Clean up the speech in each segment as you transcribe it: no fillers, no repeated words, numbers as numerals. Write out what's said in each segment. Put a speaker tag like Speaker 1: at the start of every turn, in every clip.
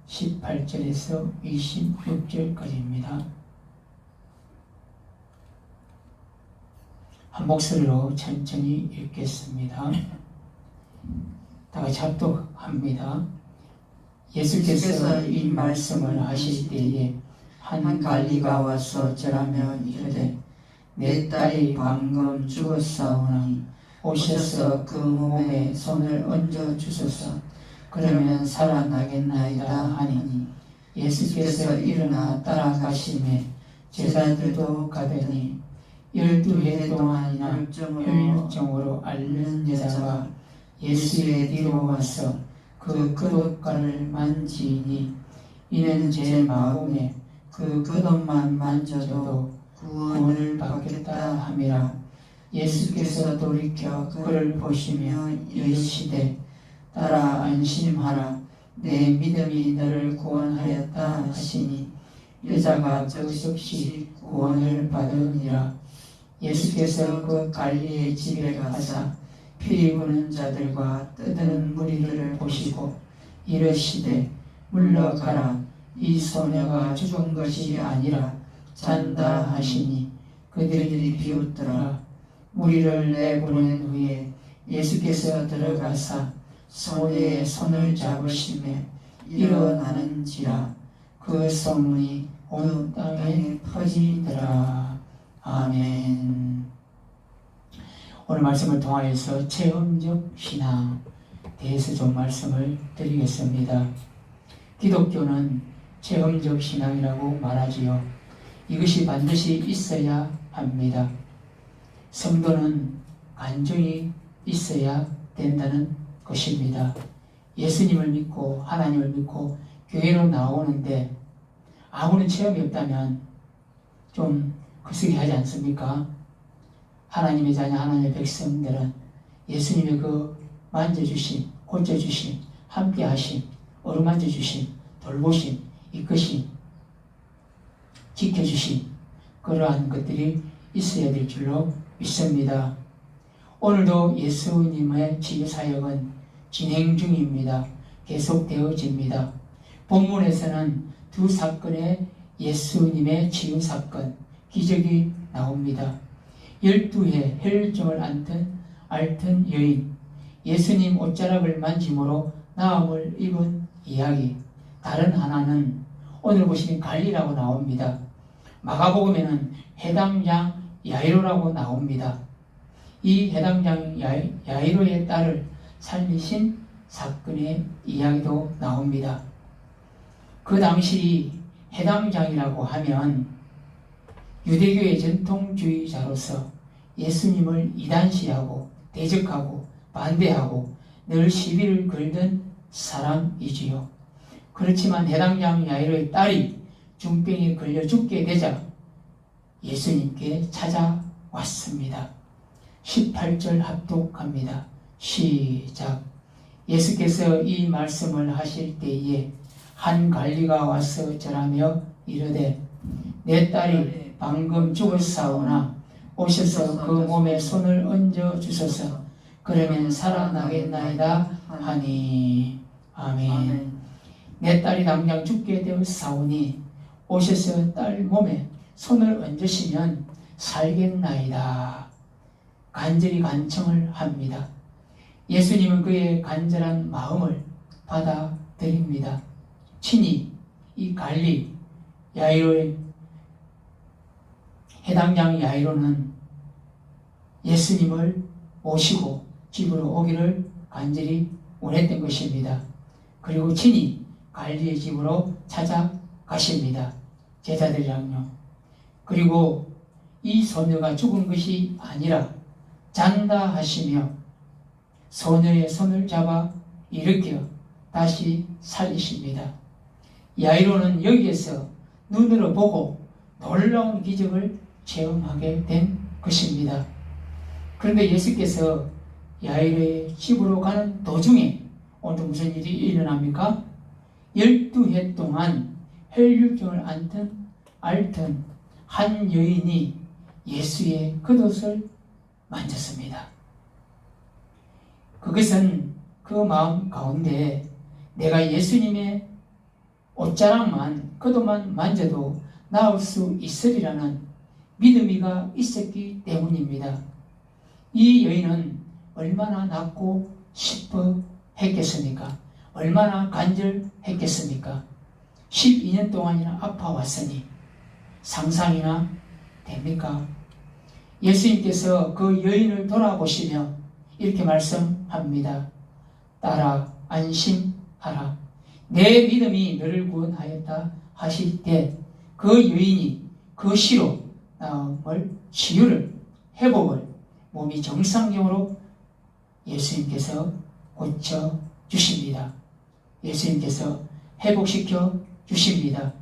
Speaker 1: 18절에서 26절까지입니다. 한 목소리로 천천히 읽겠습니다. 다 같이 합독합니다. 예수께서 이 말씀을 하실 때에 한 관리가 와서 절하며 이르되 내 딸이 방금 죽었사오니 오셔서 그 몸에 손을 얹어 주소서. 그러면 살아나겠나이다 하니 예수께서 일어나 따라가시매 제자들도 가더니 12해 동안이나 혈증으로 앓는 여자가 예수의 뒤로 와서 그 겉옷가를 만지니 이는 제 마음에 그 겉옷만 만져도 구원을 받겠다 함이라. 예수께서 돌이켜 그를 보시며 이르시되 딸아 안심하라. 내 믿음이 너를 구원하였다 하시니 여자가 즉시 구원을 받으니라. 예수께서 그 갈릴리의 집에 가사 피 부는 자들과 떠드는 무리들을 보시고 이르시되 물러가라. 이 소녀가 죽은 것이 아니라 잔다 하시니 그들이 비웃더라. 무리를 내보낸 후에 예수께서 들어가사 소녀의 손을 잡으시며 일어나는지라. 그 소문이 온 땅에 퍼지더라. 아멘. 오늘 말씀을 통하여서 체험적 신앙에 대해서 좀 말씀을 드리겠습니다. 기독교는 체험적 신앙이라고 말하지요. 이것이 반드시 있어야 합니다. 성도는 간증이 있어야 된다는 것입니다. 예수님을 믿고 하나님을 믿고 교회로 나오는데 아무런 체험이 없다면 좀 그쓰게 하지 않습니까? 하나님의 자녀, 하나님의 백성들은 예수님의 그 만져주심, 고쳐주심, 함께하심, 어루만져주심, 돌보심, 이끄심, 지켜주심, 그러한 것들이 있어야 될 줄로 믿습니다. 오늘도 예수님의 치유사역은 진행 중입니다. 계속되어집니다. 본문에서는 두 사건의 예수님의 치유사건, 기적이 나옵니다. 12해 혈증을 앓던 여인, 예수님 옷자락을 만짐으로 나음을 입은 이야기. 다른 하나는 오늘 보시는 갈리라고 나옵니다. 마가복음에는 해당장 야이로라고 나옵니다. 이 해당장 야이로의 딸을 살리신 사건의 이야기도 나옵니다. 그 당시 해당장이라고 하면 유대교의 전통주의자로서 예수님을 이단시하고 대적하고 반대하고 늘 시비를 걸던 사람이지요. 그렇지만 해당장 야이로의 딸이 중병에 걸려 죽게 되자 예수님께 찾아왔습니다. 18절 합독합니다. 시작. 예수께서 이 말씀을 하실 때에 한 관리가 와서 절하며 이르되 내 딸이 방금 죽었사오나 오셔서 그 몸에 손을 얹어 주소서. 그러면 살아나겠나이다 하니. 아멘. 내 딸이 당장 죽게 되었사오니 오셔서 딸 몸에 손을 얹으시면 살겠나이다. 간절히 간청을 합니다. 예수님은 그의 간절한 마음을 받아들입니다. 친히 이 갈리 야이로의 해당장 야이로는 예수님을 모시고 집으로 오기를 간절히 원했던 것입니다. 그리고 친히 갈리의 집으로 찾아가십니다. 제자들이랑요. 그리고 이 소녀가 죽은 것이 아니라 잔다 하시며 소녀의 손을 잡아 일으켜 다시 살리십니다. 야이로는 여기에서 눈으로 보고 놀라운 기적을 체험하게 된 것입니다. 그런데 예수께서 야이로의 집으로 가는 도중에 오늘 무슨 일이 일어납니까? 12해 동안 혈류증을 앓던 한 여인이 예수의 겉옷을 만졌습니다. 그것은 그 마음 가운데 내가 예수님의 옷자락만 겉옷만 만져도 나을 수 있으리라는 믿음이가 있었기 때문입니다. 이 여인은 얼마나 낫고 싶어 했겠습니까? 얼마나 간절했겠습니까? 12년 동안이나 아파왔으니 상상이나 됩니까? 예수님께서 그 여인을 돌아보시며 이렇게 말씀합니다. 딸아, 안심하라. 내 믿음이 너를 구원하였다 하실 때 그 여인이 그 시로 나음을, 치유를, 회복을 몸이 정상적으로 예수님께서 고쳐주십니다. 예수님께서 회복시켜 주십니다.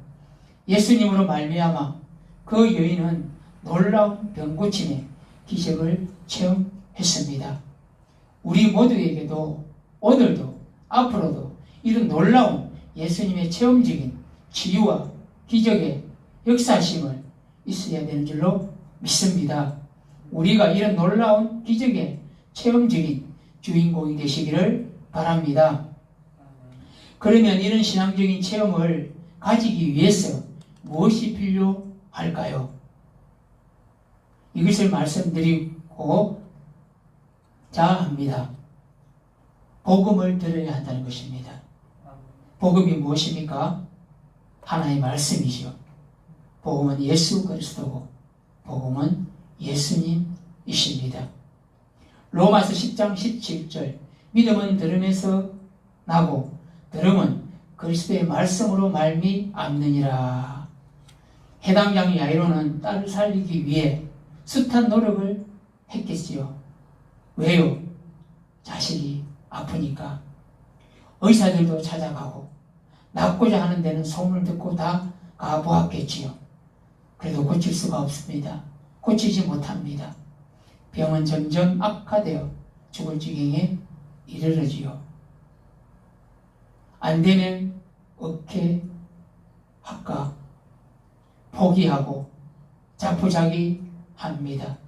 Speaker 1: 예수님으로 말미암아 그 여인은 놀라운 병고침의 기적을 체험했습니다. 우리 모두에게도 오늘도 앞으로도 이런 놀라운 예수님의 체험적인 치유와 기적의 역사심을 있어야 되는 줄로 믿습니다. 우리가 이런 놀라운 기적의 체험적인 주인공이 되시기를 바랍니다. 그러면 이런 신앙적인 체험을 가지기 위해서 무엇이 필요할까요? 이것을 말씀드리고자 합니다. 복음을 들어야 한다는 것입니다. 복음이 무엇입니까? 하나의 말씀이죠. 복음은 예수 그리스도고 복음은 예수님이십니다. 로마서 10장 17절 믿음은 들음에서 나고 들음은 그리스도의 말씀으로 말미암느니라. 해당장 야이로는 딸을 살리기 위해 숱한 노력을 했겠지요. 왜요? 자식이 아프니까. 의사들도 찾아가고 낫고자 하는 데는 소문을 듣고 다 가보았겠지요. 그래도 고칠 수가 없습니다. 고치지 못합니다. 병은 점점 악화되어 죽을 지경에 이르르지요. 안 되면 억해할까 포기하고 자포자기합니다.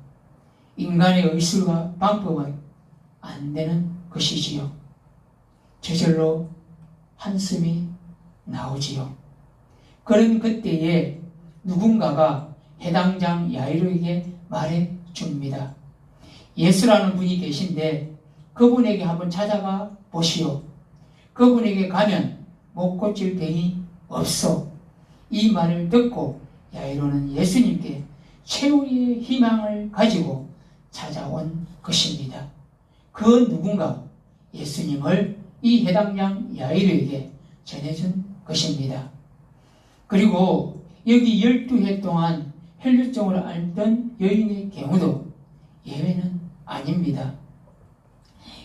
Speaker 1: 인간의 의술과 방법은 안 되는 것이지요. 저절로 한숨이 나오지요. 그런 그때에 누군가가 해당장 야이로에게 말해 줍니다. 예수라는 분이 계신데 그분에게 한번 찾아가 보시오. 그분에게 가면 못 고칠 병이 없어. 이 말을 듣고 야이로는 예수님께 최후의 희망을 가지고 찾아온 것입니다. 그 누군가 예수님을 이 해당장 야이로에게 전해준 것입니다. 그리고 여기 12해 동안 혈류증을 앓던 여인의 경우도 예외는 아닙니다.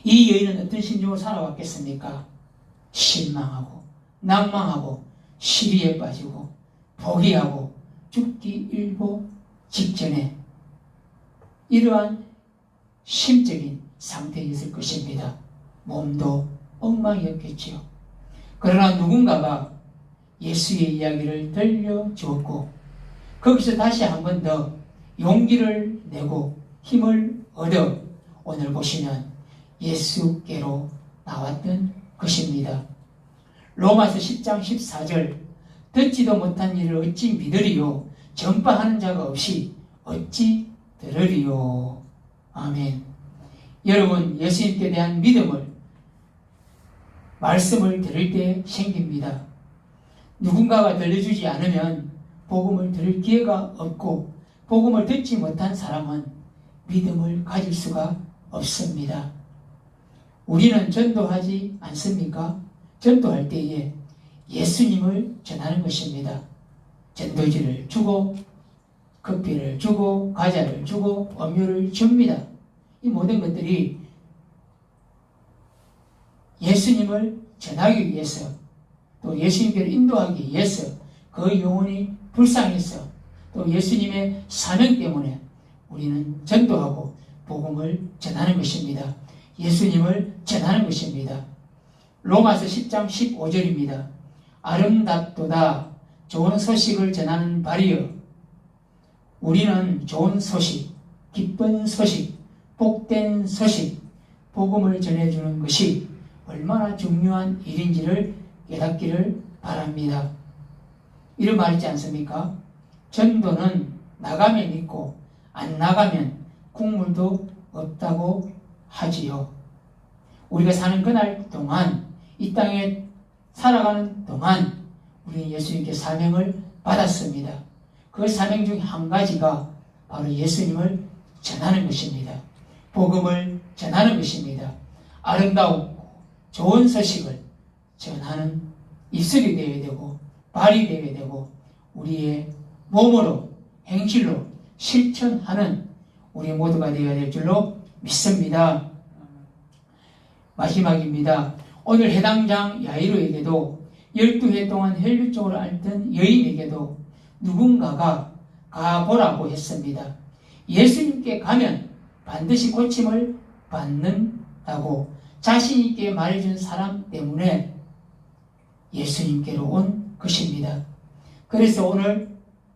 Speaker 1: 이 여인은 어떤 심정으로 살아왔겠습니까? 실망하고 낭망하고 시리에 빠지고 포기하고 죽기 일보 직전에 이러한 심적인 상태였을 것입니다. 몸도 엉망이었겠지요. 그러나 누군가가 예수의 이야기를 들려주었고 거기서 다시 한 번 더 용기를 내고 힘을 얻어 오늘 보시면 예수께로 나왔던 것입니다. 로마서 10장 14절 듣지도 못한 일을 어찌 믿으리요 전파하는 자가 없이 어찌 들으리요. 아멘. 여러분 예수님께 대한 믿음을 말씀을 들을 때 생깁니다. 누군가가 들려주지 않으면 복음을 들을 기회가 없고 복음을 듣지 못한 사람은 믿음을 가질 수가 없습니다. 우리는 전도하지 않습니까? 전도할 때에 예수님을 전하는 것입니다. 전도지를 주고 커피를 주고 과자를 주고 음료를 줍니다. 이 모든 것들이 예수님을 전하기 위해서 또 예수님께로 인도하기 위해서 그 영혼이 불쌍해서 또 예수님의 사명 때문에 우리는 전도하고 복음을 전하는 것입니다. 예수님을 전하는 것입니다. 로마서 10장 15절입니다. 아름답도다 좋은 소식을 전하는 발이여. 우리는 좋은 소식, 기쁜 소식, 복된 소식, 복음을 전해주는 것이 얼마나 중요한 일인지를 깨닫기를 바랍니다. 이런 말 있지 않습니까? 전도는 나가면 있고 안 나가면 국물도 없다고 하지요. 우리가 사는 그날 동안, 이 땅에 살아가는 동안 우리는 예수님께 사명을 받았습니다. 그 사명 중 한 가지가 바로 예수님을 전하는 것입니다. 복음을 전하는 것입니다. 아름다운 좋은 소식을 전하는 입술이 되어야 되고 발이 되어야 되고 우리의 몸으로 행실로 실천하는 우리 모두가 되어야 될 줄로 믿습니다. 마지막입니다. 오늘 해당장 야이로에게도 12해 동안 혈류 쪽을 앓던 여인에게도 누군가가 가보라고 했습니다. 예수님께 가면 반드시 고침을 받는다고 자신 있게 말해준 사람 때문에 예수님께로 온 것입니다. 그래서 오늘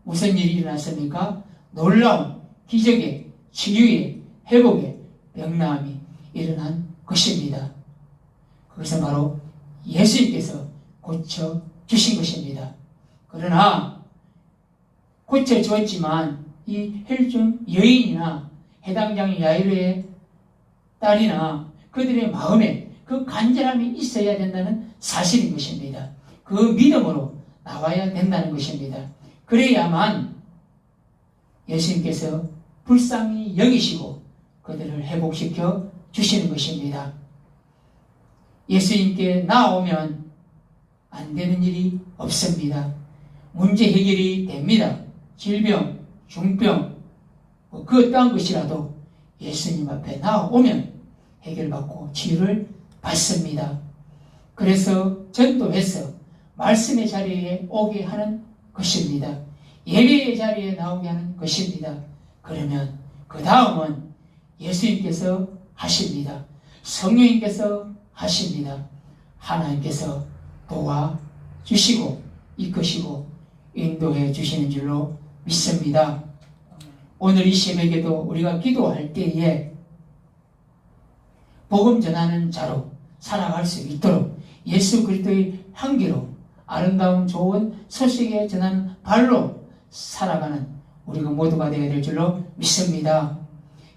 Speaker 1: 무슨 일이 일어났습니까? 놀라운 기적의 치유의 회복의 병나음이 일어난 것입니다. 그것은 바로 예수님께서 고쳐주신 것입니다. 그러나 고쳐주었지만 이 혈중 여인이나 해당장 야이로의 딸이나 그들의 마음에 그 간절함이 있어야 된다는 사실인 것입니다. 그 믿음으로 나와야 된다는 것입니다. 그래야만 예수님께서 불쌍히 여기시고 그들을 회복시켜 주시는 것입니다. 예수님께 나오면 안 되는 일이 없습니다. 문제 해결이 됩니다. 질병, 중병, 그 어떠한 것이라도 예수님 앞에 나오면 해결받고 치유를 받습니다. 그래서 전도해서 말씀의 자리에 오게 하는 것입니다. 예배의 자리에 나오게 하는 것입니다. 그러면 그 다음은 예수님께서 하십니다. 성령님께서 하십니다. 하나님께서 도와주시고 이끄시고 인도해 주시는 줄로 믿습니다. 오늘 이 새벽에도 우리가 기도할 때에 복음 전하는 자로 살아갈 수 있도록 예수 그리스도의 향기로 아름다운 좋은 소식에 전하는 발로 살아가는 우리가 모두가 되어야 될 줄로 믿습니다.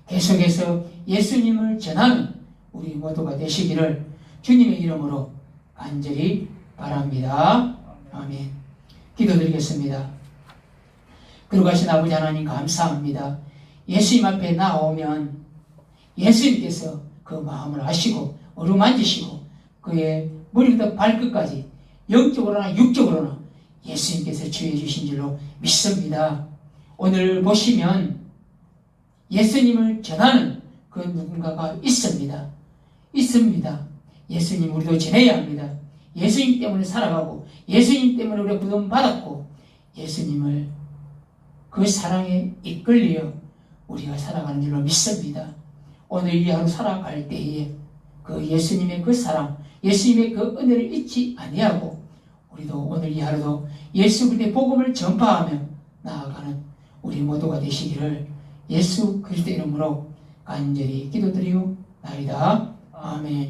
Speaker 1: 계속해서 예수님을 전하는 우리 모두가 되시기를 주님의 이름으로 간절히 바랍니다. 아멘. 기도드리겠습니다. 그러가신 아버지 하나님 감사합니다. 예수님 앞에 나오면 예수님께서 그 마음을 아시고 어루만지시고 그의 머리부터 발끝까지 영적으로나 육적으로나 예수님께서 치유해 주신 줄로 믿습니다. 오늘 보시면 예수님을 전하는 그 누군가가 있습니다. 예수님 우리도 전해야 합니다. 예수님 때문에 살아가고 예수님 때문에 우리가 구원받았고 예수님을 그 사랑에 이끌려 우리가 살아가는 줄로 믿습니다. 오늘 이 하루 살아갈 때에 그 예수님의 그 사랑, 예수님의 그 은혜를 잊지 아니하고 우리도 오늘 이 하루도 예수 그리스도의 복음을 전파하며 나아가는 우리 모두가 되시기를 예수 그리스도 이름으로 간절히 기도드리옵나이다. 아멘.